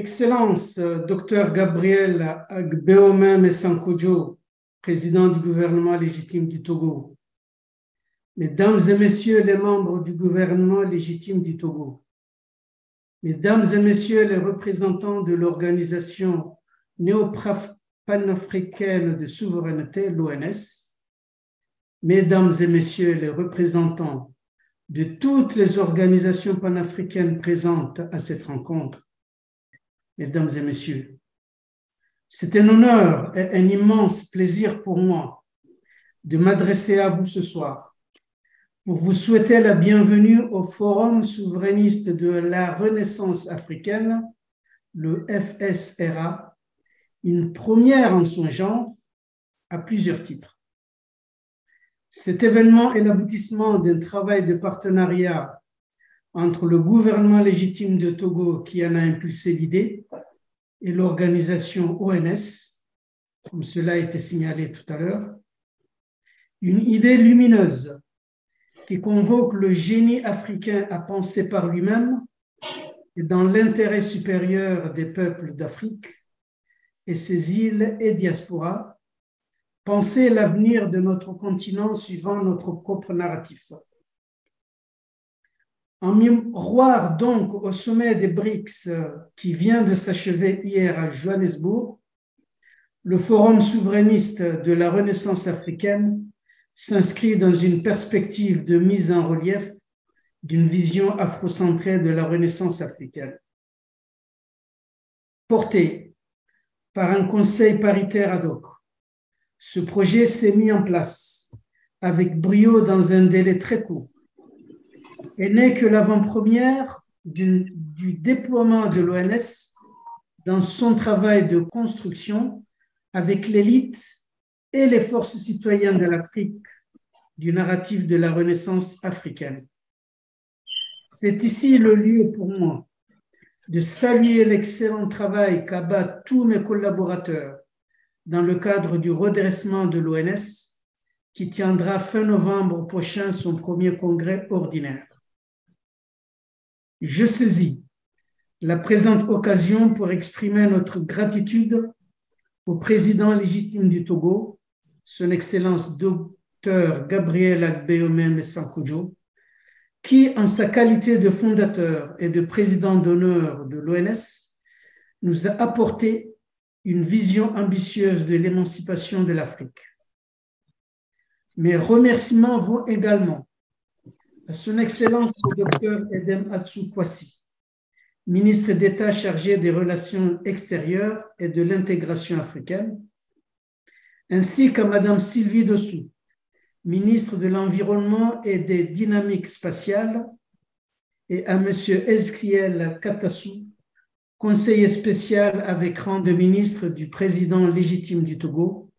Excellence, Dr Gabriel Agbeomem Sankojo, président du gouvernement légitime du Togo. Mesdames et messieurs les membres du gouvernement légitime du Togo, mesdames et messieurs les représentants de l'organisation néo-panafricaine de souveraineté, l'ONS, mesdames et messieurs les représentants de toutes les organisations panafricaines présentes à cette rencontre, mesdames et messieurs, c'est un honneur et un immense plaisir pour moi de m'adresser à vous ce soir pour vous souhaiter la bienvenue au Forum souverainiste de la Renaissance africaine, le FSRA, une première en son genre à plusieurs titres. Cet événement est l'aboutissement d'un travail de partenariat entre le gouvernement légitime de Togo qui en a impulsé l'idée et l'organisation ONS, comme cela a été signalé tout à l'heure, une idée lumineuse qui convoque le génie africain à penser par lui-même et dans l'intérêt supérieur des peuples d'Afrique et ses îles et diasporas, penser l'avenir de notre continent suivant notre propre narratif. En miroir donc au sommet des BRICS qui vient de s'achever hier à Johannesburg, le Forum souverainiste de la Renaissance africaine s'inscrit dans une perspective de mise en relief d'une vision afrocentrée de la Renaissance africaine. Porté par un conseil paritaire ad hoc, ce projet s'est mis en place avec brio dans un délai très court et n'est que l'avant-première du déploiement de l'ONS dans son travail de construction avec l'élite et les forces citoyennes de l'Afrique du narratif de la Renaissance africaine. C'est ici le lieu pour moi de saluer l'excellent travail qu'abattent tous mes collaborateurs dans le cadre du redressement de l'ONS qui tiendra fin novembre prochain son premier congrès ordinaire. Je saisis la présente occasion pour exprimer notre gratitude au président légitime du Togo, son Excellence Dr Gabriel Agbeomem Sankojo, qui, en sa qualité de fondateur et de président d'honneur de l'ONS, nous a apporté une vision ambitieuse de l'émancipation de l'Afrique. Mes remerciements vont également à son Excellence le Dr Edem Atsou Kwasi, ministre d'État chargé des Relations extérieures et de l'intégration africaine, ainsi qu'à Madame Sylvie Dossou, ministre de l'Environnement et des Dynamiques spatiales, et à Monsieur Eskiel Katassou, conseiller spécial avec rang de ministre du président légitime du Togo,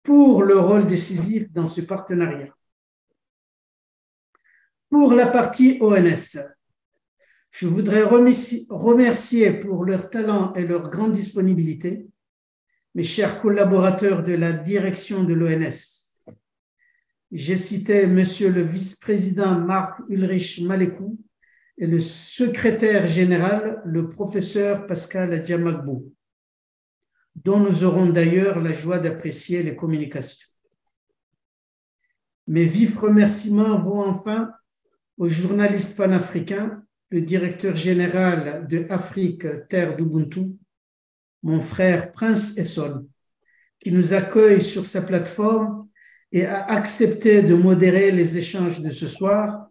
pour le rôle décisif dans ce partenariat. Pour la partie ONS, je voudrais remercier pour leur talent et leur grande disponibilité mes chers collaborateurs de la direction de l'ONS. J'ai cité Monsieur le vice-président Marc Ulrich Malekou et le secrétaire général, le professeur Pascal Djamagbo, dont nous aurons d'ailleurs la joie d'apprécier les communications. Mes vifs remerciements vont enfin aux journalistes panafricains, le directeur général de Afrique Terre d'Ubuntu, mon frère Prince Essol, qui nous accueille sur sa plateforme et a accepté de modérer les échanges de ce soir,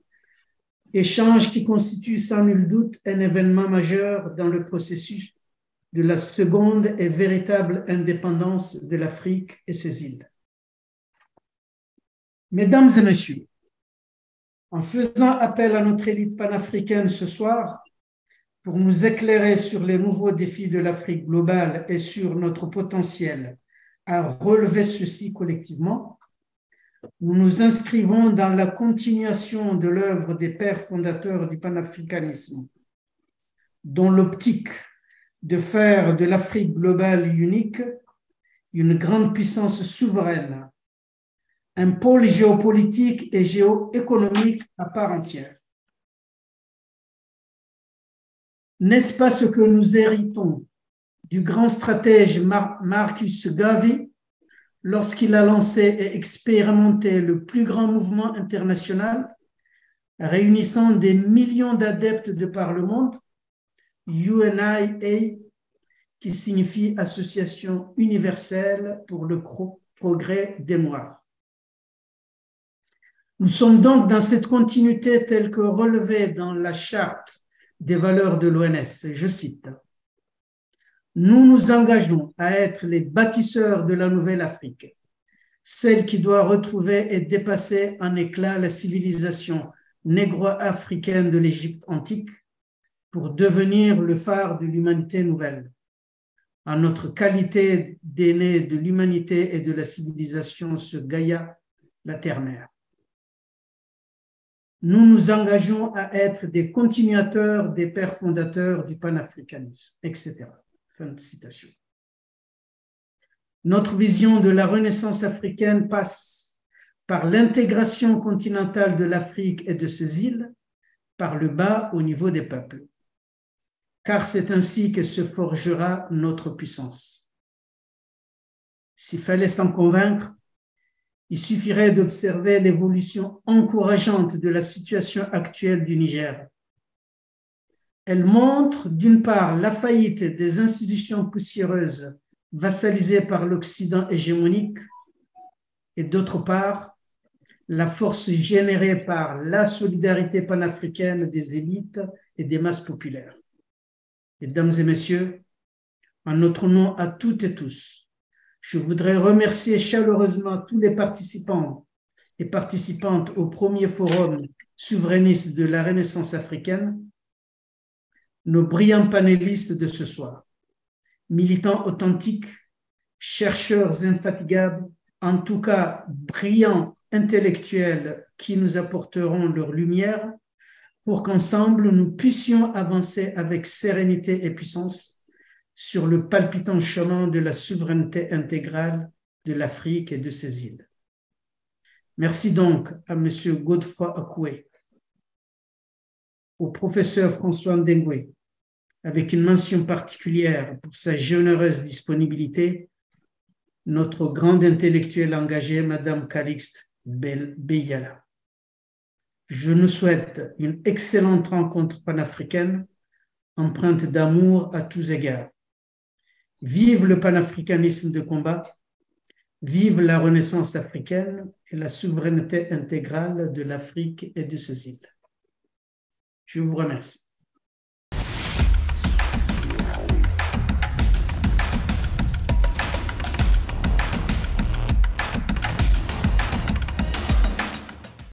échanges qui constituent sans nul doute un événement majeur dans le processus de la seconde et véritable indépendance de l'Afrique et ses îles. Mesdames et messieurs, en faisant appel à notre élite panafricaine ce soir pour nous éclairer sur les nouveaux défis de l'Afrique globale et sur notre potentiel à relever ceux-ci collectivement, nous nous inscrivons dans la continuation de l'œuvre des pères fondateurs du panafricanisme, dont l'optique de faire de l'Afrique globale unique une grande puissance souveraine, un pôle géopolitique et géoéconomique à part entière. N'est-ce pas ce que nous héritons du grand stratège Marcus Garvey lorsqu'il a lancé et expérimenté le plus grand mouvement international réunissant des millions d'adeptes de par le monde, UNIA, qui signifie Association universelle pour le progrès des Noirs. Nous sommes donc dans cette continuité telle que relevée dans la charte des valeurs de l'ONS. Je cite: « Nous nous engageons à être les bâtisseurs de la nouvelle Afrique, celle qui doit retrouver et dépasser en éclat la civilisation négro-africaine de l'Égypte antique pour devenir le phare de l'humanité nouvelle. En notre qualité d'aînés de l'humanité et de la civilisation sur Gaïa, la terre-mère. Nous nous engageons à être des continuateurs des pères fondateurs du panafricanisme, etc. » Fin de citation. Notre vision de la Renaissance africaine passe par l'intégration continentale de l'Afrique et de ses îles, par le bas au niveau des peuples, car c'est ainsi que se forgera notre puissance. S'il fallait s'en convaincre, il suffirait d'observer l'évolution encourageante de la situation actuelle du Niger. Elle montre, d'une part, la faillite des institutions poussiéreuses vassalisées par l'Occident hégémonique, et d'autre part, la force générée par la solidarité panafricaine des élites et des masses populaires. Mesdames et messieurs, en notre nom à toutes et tous, je voudrais remercier chaleureusement tous les participants et participantes au premier forum souverainiste de la Renaissance africaine, nos brillants panélistes de ce soir, militants authentiques, chercheurs infatigables, en tout cas brillants intellectuels qui nous apporteront leur lumière pour qu'ensemble nous puissions avancer avec sérénité et puissance sur le palpitant chemin de la souveraineté intégrale de l'Afrique et de ses îles. Merci donc à M. Godefroy Akoué, au professeur François Ndengwe, avec une mention particulière pour sa généreuse disponibilité, notre grande intellectuelle engagée, Mme Calixte Beyala. Je nous souhaite une excellente rencontre panafricaine, empreinte d'amour à tous égards. Vive le panafricanisme de combat, vive la Renaissance africaine et la souveraineté intégrale de l'Afrique et de ses îles. Je vous remercie.